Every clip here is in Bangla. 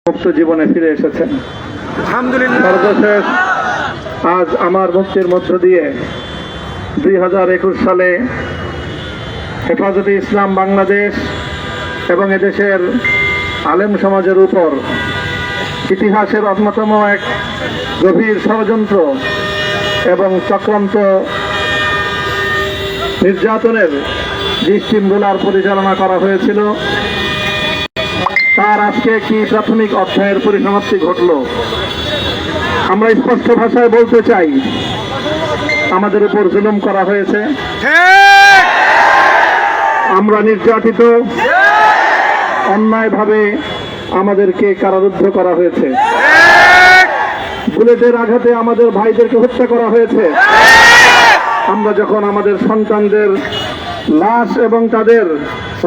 মুক্ত জীবনে ফিরে এসেছেন। আলহামদুলিল্লাহ। সর্বশেষ আজ আমার মুক্তির মধ্য দিয়ে 2021 সালে হেফাজতে ইসলাম বাংলাদেশ এবং এদেশের আলেম সমাজের উপর ইতিহাসের অন্যতম এক গভীর ষড়যন্ত্র এবং চক্রান্ত নির্যাতনের যে স্টিমরোলার পরিচালনা করা হয়েছিল, তার আজকে একটি প্রাথমিক অধ্যায়ের পরিসমাপ্তি ঘটল। আমরা স্পষ্ট ভাষায় বলতে চাই, আমাদের উপর জুলুম করা হয়েছে, আমরা নির্যাতিত, অন্যায়ভাবে আমাদেরকে কারারুদ্ধ করা হয়েছে, বুলেটের আঘাতে আমাদের ভাইদেরকে হত্যা করা হয়েছে। আমরা যখন আমাদের সন্তানদের লাশ এবং তাদের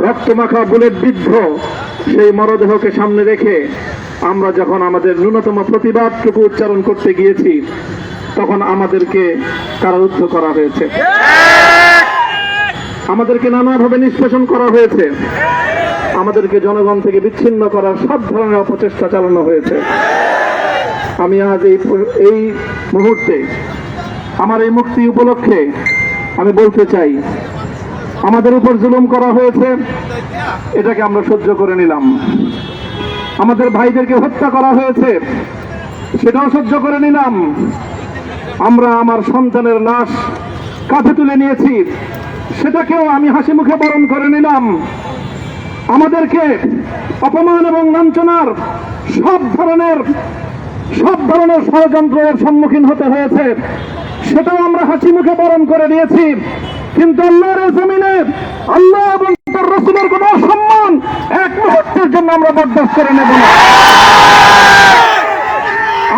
রক্তমাখা বুলেট বিদ্ধ সেই মরদেহকে সামনে রেখে আমরা যখন আমাদের ন্যূনতম প্রতিবাদটুকু উচ্চারণ করতে গিয়েছি, তখন আমাদেরকে কারারুদ্ধ করা হয়েছে, আমাদেরকে নানাভাবে নিষ্পেষণ করা হয়েছে, আমাদেরকে জনগণ থেকে বিচ্ছিন্ন করার সব ধরনের অপচেষ্টা চালানো হয়েছে। আমি আজ এই মুহূর্তে আমার এই মুক্তি উপলক্ষে আমি বলতে চাই, আমাদের উপর জুলুম করা হয়েছে, এটাকে আমরা সহ্য করে নিলাম। আমাদের ভাইদেরকে হত্যা করা হয়েছে, সেটাও সহ্য করে নিলাম। আমরা আমার সন্তানের লাশ কাঁধে তুলে নিয়েছি, সেটাকেও আমি হাসি মুখে বরণ করে নিলাম। আমাদেরকে অপমান এবং লাঞ্ছনার সব ধরনের ষড়যন্ত্রের সম্মুখীন হতে হয়েছে, সেটাও আমরা হাসি মুখে বরণ করে নিয়েছি। কিন্তু আল্লাহর জমিনে আল্লাহ এবং তার রাসূলের কোন সম্মান এক মুহূর্তের জন্য আমরা বরদাস্ত করে নেব না।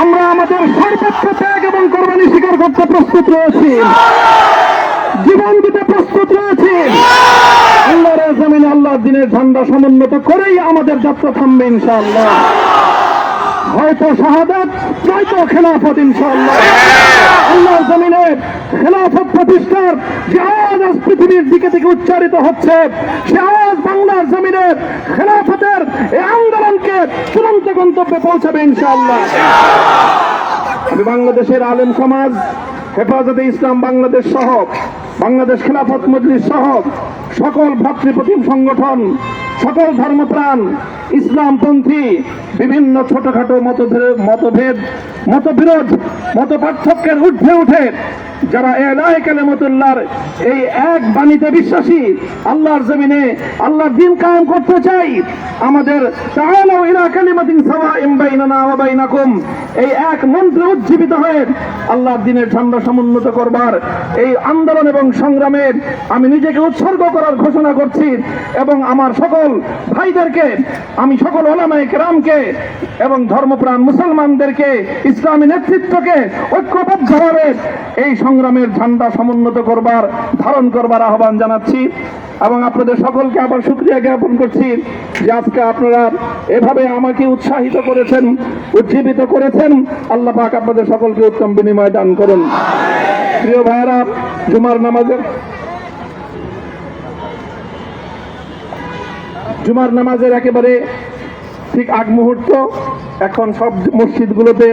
আমরা আমাদের সর্বোচ্চ ত্যাগ এবং কোরবানি স্বীকার করতে প্রস্তুত রয়েছি, জীবন দিতে প্রস্তুত রয়েছি। আল্লাহর জমিনে আল্লাহর দ্বীনের ঝান্ডা সমুন্নত করেই আমাদের যাত্রা থামবে ইনশাআল্লাহ। হয়তো শাহাদাত, নয়তো খেলাফত ইনশাআল্লাহ। আল্লাহর জমিনে খেলাফত প্রতিষ্ঠার যে আওয়াজ আজ পৃথিবীর দিকে থেকে উচ্চারিত হচ্ছে, সে আওয়াজ বাংলার জমিনে খেলাফতের এই আন্দোলনকে চূড়ান্ত গন্তব্যে পৌঁছাবে ইনশাআল্লাহ। আমি বাংলাদেশের আলেম সমাজ, হেফাজতে ইসলাম বাংলাদেশ সহ বাংলাদেশ খেলাফত মজলিস সহ সকল ভ্রাতৃপ্রতিম সংগঠন, সকল ধর্মপ্রাণ, ইসলামপন্থী বিভিন্ন ছোটখাটো মতবিরোধ, মত পার্থক্যের ঊর্ধ্বে উঠে যারা এলাহি কালিমাতুল্লাহর এই এক বাণীতে বিশ্বাসী, আল্লাহর জমিনে আল্লাহর দ্বীন কায়েম করতে চাই, আমাদের তাআলাউ ইলা কালিমাতিন সাওয়াইন বাইনানা ওয়া বাইনাকুম এই এক মন্ত্রে উজ্জীবিত হয়ে আল্লাহর দ্বীনের ঝান্ডা সমুন্নত করবার এই আন্দোলন এবং সংগ্রামে আমি নিজেকে উৎসর্গ করার ঘোষণা করছি। এবং আমার সকল ভাইদেরকে, আমি সকল উলামায়ে কেরামকে এবং ধর্মপ্রাণ মুসলমানদেরকে, ইসলামী নেতৃত্বকে ঐক্যবদ্ধভাবে এই সংগ্রামের ঝান্ডা সমুন্নত করবার, ধারণ করবার আহ্বান জানাচ্ছি। এবং আপনাদের সকলকে আবার শুকরিয়া জ্ঞাপন করছি যে আজকে আপনারা এভাবে আমাকে উৎসাহিত করেছেন, উজ্জীবিত করেছেন। আল্লাহ পাক আপনাদের সকলকে উত্তম বিনিময় দান করুন। প্রিয় ভাইয়েরা, জুমার নামাজের একেবারে ঠিক আগ মুহূর্ত, এখন সব মসজিদগুলোতে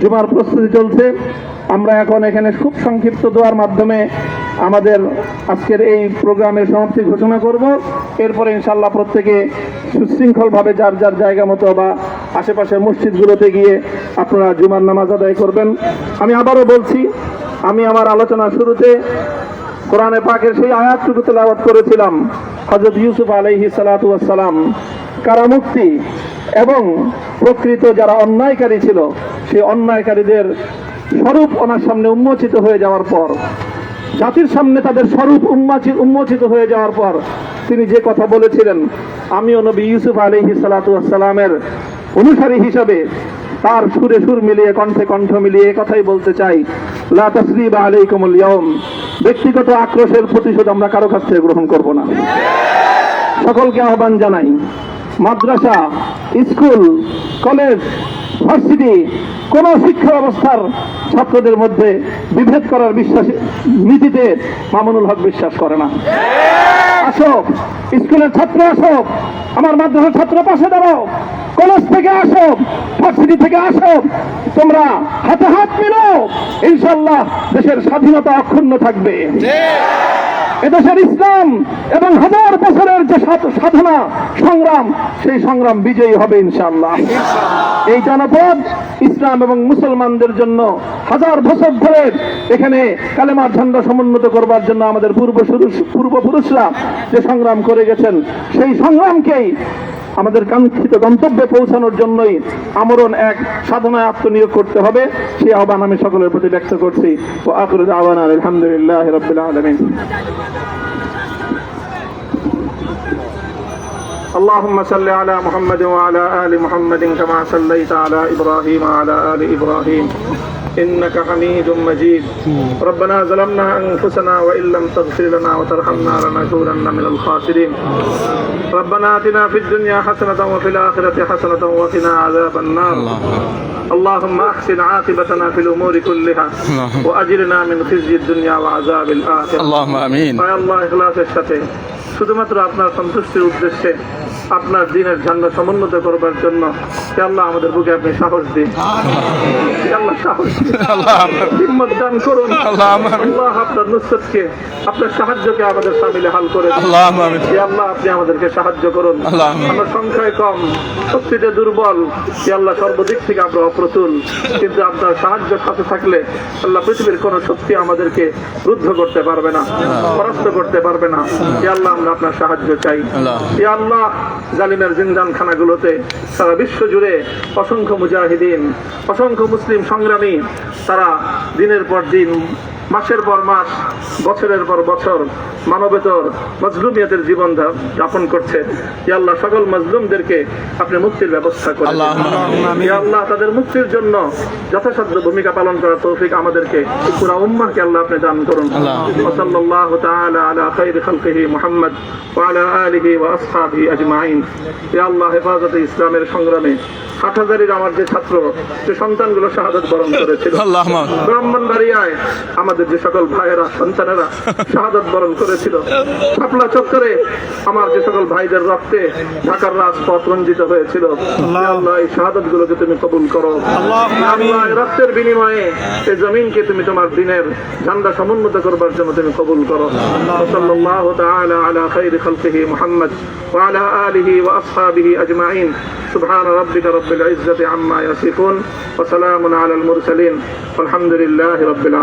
জুমার প্রস্তুতি চলছে। আমরা এখন এখানে খুব সংক্ষিপ্ত দোয়ার মাধ্যমে আমাদের আজকের এই প্রোগ্রামের সমাপ্তি ঘোষণা করব। এরপরে ইনশাআল্লাহ প্রত্যেকে সুশৃঙ্খলভাবে যার যার জায়গা মতো বা আশেপাশের মসজিদগুলোতে গিয়ে আপনারা জুমার নামাজ আদায় করবেন। আমি আবারও বলছি, আমি আমার আলোচনার শুরুতে কোরআনে পাকের সেই আয়াতটুকু তেলাওয়াত করেছিলাম, হযরত ইউসুফ আলাইহিস সালাতু ওয়াস সালাম কারামুক্তি এবং প্রকৃত যারা অন্যায়কারী ছিল, সেই অন্যায়কারীদের স্বরূপ ওনার সামনে উন্মোচিত হয়ে যাওয়ার পর, জাতির সামনে তাদের স্বরূপ উন্মোচিত হয়ে যাওয়ার পর তিনি যে কথা বলেছিলেন, আমিও নবী ইউসুফ আলাইহিস সালাতু ওয়াস সালামের অনুসারী হিসাবে তার সুরে সুর মিলিয়ে, কণ্ঠে কণ্ঠ মিলিয়ে কথাই বলতে চাই, লা তাসরিবা আলাইকুমুল ইয়াউম। ব্যক্তিগত আক্রোশের প্রতিশোধ আমরা কারো কাছ থেকে গ্রহণ করব না। সকলকে আহ্বান জানাই, মাদ্রাসা, স্কুল, কলেজ, ভার্সিটি কোন শিক্ষা ব্যবস্থার ছাত্রদের মধ্যে বিভেদ করার বিশ্বাস নীতিতে মামুনুল হক বিশ্বাস করে না। আসো, স্কুলের ছাত্র আসো, আমার মাদ্রাসার ছাত্র পাশে দাঁড়াও, কলেজ থেকে আসো, ভার্সিটি থেকে আসো, তোমরা হাতে হাত মিলো, ইনশাআল্লাহ দেশের স্বাধীনতা অক্ষুণ্ণ থাকবে। এদেশের ইসলাম এবং হাজার বছরের যে সাধনা সংগ্রাম, সেই সংগ্রাম বিজয়ী হবে ইনশাআল্লাহ। এই জনপদ ইসলাম এবং মুসলমানদের জন্য হাজার বছর ধরে এখানে কালেমার ঝান্ডা সমুন্নত করবার জন্য আমাদের পূর্বপুরুষরা যে সংগ্রাম করে গেছেন, সেই সংগ্রামকেই আমাদের কাঙ্ক্ষিত গন্তব্যে পৌঁছানোর জন্যই আমরণ এক সাধনায় আত্মনিয়োগ করতে হবে। সেই আহ্বান আমি সকলের প্রতি ব্যক্ত করছি। ও আখিরু দাওয়ানা আলহামদুলিল্লাহি রাব্বিল আলামিন। اللهم صل على محمد وعلى آل محمد كما صليت على إبراهيم وعلى آل إبراهيم إنك حميد مجيد. ربنا ظلمنا أنفسنا وإن لم تغفر لنا وترحمنا لنكونن من الخاسرين. ربنا آتنا في الدنيا حسنة وفي الآخرة حسنة وقنا عذاب النار. اللهم أحسن عاقبتنا في الأمور كلها وأجرنا من خزي الدنيا وعذاب الآخرة. اللهم آمين. يا الله إخلاصের সাথে শুধুমাত্র আপনার সন্তুষ্টির উদ্দেশ্যে আপনার দ্বীনের ঝান্ডা সমুন্নত করবার জন্য হে আল্লাহ আমাদের বুকে আপনি সাহস দিন, হে আল্লাহ সাহস দিন, হিম্মত দান করুন। আল্লাহ আপনার নুসরতকে, আপনার সাহায্যকে আমাদের সামিলে হাল করে দিন। হে আল্লাহ আপনি আমাদেরকে সাহায্য করুন। আমরা সংখ্যায় কম, শক্তিতে দুর্বল, হে আল্লাহ সর্বদিক থেকে আমরা অপ্রতুল, কিন্তু আপনার সাহায্য সাথে থাকলে আল্লাহ পৃথিবীর কোন শক্তি আমাদেরকে রুদ্ধ করতে পারবে না, পরাস্ত করতে পারবে না। হে আল্লাহ আমরা আপনার সাহায্য চাই। হে আল্লাহ জালিমের জিন্দানখানাগুলোতে সারা বিশ্ব জুড়ে অসংখ্য মুজাহিদিন, অসংখ্য মুসলিম সংগ্রামী, তারা দিনের পর দিন, মাসের পর মাস, বছরের পর বছর মানবেতর মজলুমিয়তের জীবন যাপন করছে। ইয়া আল্লাহ সকল মজলুমদেরকে আপনি মুক্তির ব্যবস্থা করে দিন। ইয়া আল্লাহ তাদের মুক্তির জন্য যথাসাধ্য ভূমিকা পালন করার তৌফিক আমাদেরকে, পুরা উম্মাহকে আল্লাহ আপনি দান করুন। সাল্লাল্লাহু তাআলা আলা খায়রি খালকিহি মুহাম্মদ ওয়া আলা আলিহি ওয়া আসহাবিহি আজমাইন। ইয়া আল্লাহ হেফাজতে ইসলামের সংগ্রামে হাটহাজারীর আমার যে ছাত্র, যে সন্তানগুলো শাহাদাত বরণ করেছিল, ব্রাহ্মণবাড়িয়ায় আমাদের যে সকল ভাইয়েরা, সন্তানেরা শাহাদাত বরণ করেছিল, শাপলা চত্বরে আমার যে সকল ভাইদের রক্তে ঢাকার রাজপথ রঞ্জিত হয়েছিল, আল্লাহ এই শাহাদাত গুলোকে তুমি কবুল করো। আল্লাহ রক্তের বিনিময়ে এই জমিনকে তুমি তোমার দ্বীনের ঝান্ডা সমুন্নত করবার জন্য তুমি কবুল করো। সাল্লাল্লাহু তাআলা আলা খায়রি খালকিহি মুহাম্মদ ওয়া আলা আলিহি ওয়া আসহাবিহি আজমাইন। সুবহান রাব্বিকা রাব্বিল ইজ্জাতি আম্মা ইয়াসিফুন ওয়া সালামুন আলাল মুরসালিন ওয়ালহামদুলিল্লাহি রাব্বিল আলামিন।